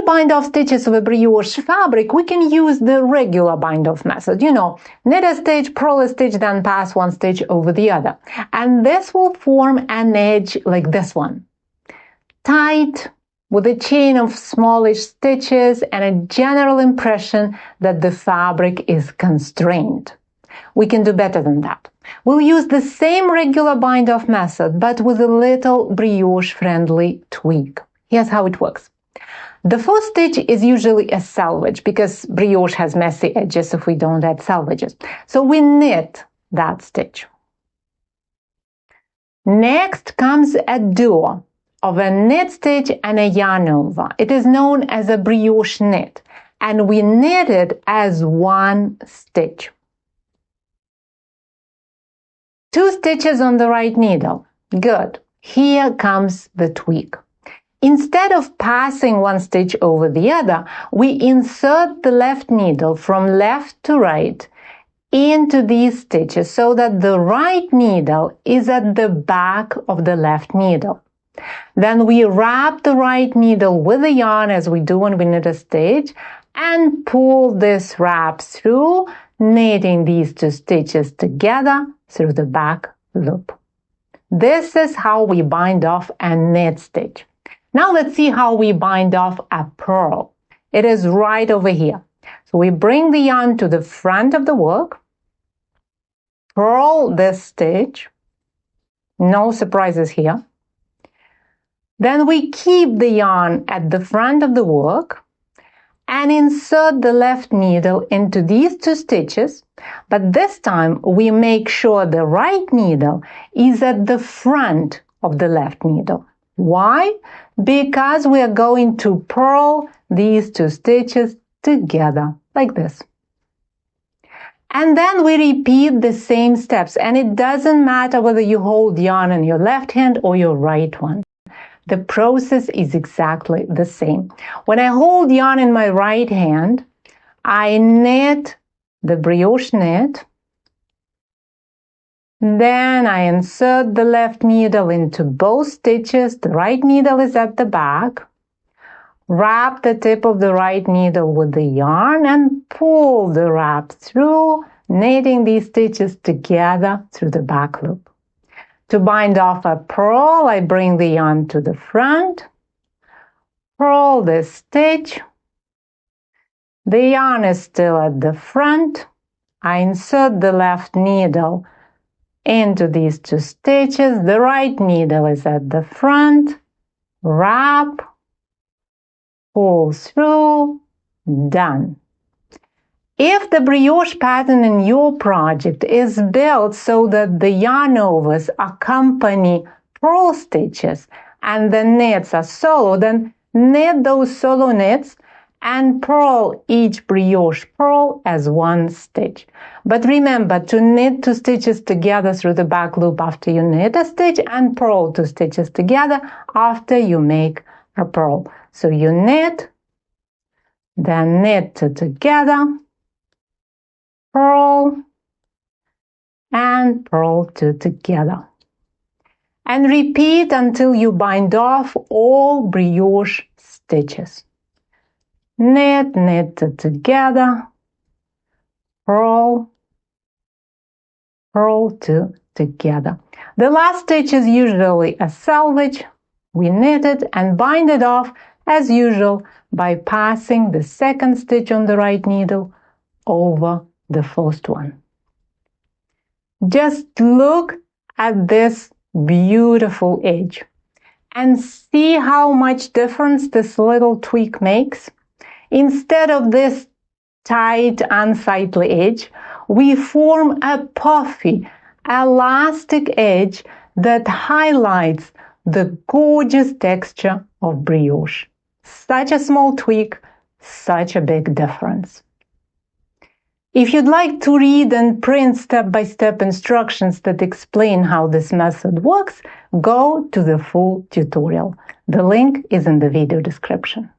we bind off stitches of a brioche fabric, we can use the regular bind-off method. You know, knit a stitch, purl a stitch, then pass one stitch over the other. And this will form an edge like this one. Tight, with a chain of smallish stitches and a general impression that the fabric is constrained. We can do better than that. We'll use the same regular bind-off method, but with a little brioche-friendly tweak. Here's how it works. The first stitch is usually a selvage because brioche has messy edges if we don't add selvages. So we knit that stitch. Next comes a duo of a knit stitch and a yarn over. It is known as a brioche knit, and we knit it as one stitch. 2 stitches on the right needle. Good. Here comes the tweak. Instead of passing one stitch over the other, we insert the left needle from left to right into these stitches so that the right needle is at the back of the left needle. Then we wrap the right needle with the yarn as we do when we knit a stitch and pull this wrap through, knitting these 2 stitches together through the back loop. This is how we bind off a knit stitch. Now let's see how we bind off a purl. It is right over here. So we bring the yarn to the front of the work, purl this stitch, no surprises here. Then we keep the yarn at the front of the work and insert the left needle into these 2 stitches, but this time we make sure the right needle is at the front of the left needle. Why? Because we are going to purl these 2 stitches together, like this. And then we repeat the same steps, and it doesn't matter whether you hold yarn in your left hand or your right one. The process is exactly the same. When I hold yarn in my right hand, I knit the brioche knit. Then I insert the left needle into both stitches. The right needle is at the back. Wrap the tip of the right needle with the yarn and pull the wrap through, knitting these stitches together through the back loop. To bind off a purl, I bring the yarn to the front, purl this stitch. The yarn is still at the front. I insert the left needle into these 2 stitches. The right needle is at the front. Wrap, pull through, done. If the brioche pattern in your project is built so that the yarn overs accompany purl stitches and the knits are solo, then knit those solo knits and purl each brioche purl as one stitch. But remember to knit 2 stitches together through the back loop after you knit a stitch and purl 2 stitches together after you make a purl. So you knit, then knit 2 together, purl, and purl 2 together. And repeat until you bind off all brioche stitches. Knit, knit 2 together, purl, purl 2 together. The last stitch is usually a selvage. We knit it and bind it off as usual by passing the second stitch on the right needle over the first one. Just look at this beautiful edge and see how much difference this little tweak makes. Instead of this tight, unsightly edge, we form a puffy, elastic edge that highlights the gorgeous texture of brioche. Such a small tweak, such a big difference. If you'd like to read and print step-by-step instructions that explain how this method works, go to the full tutorial. The link is in the video description.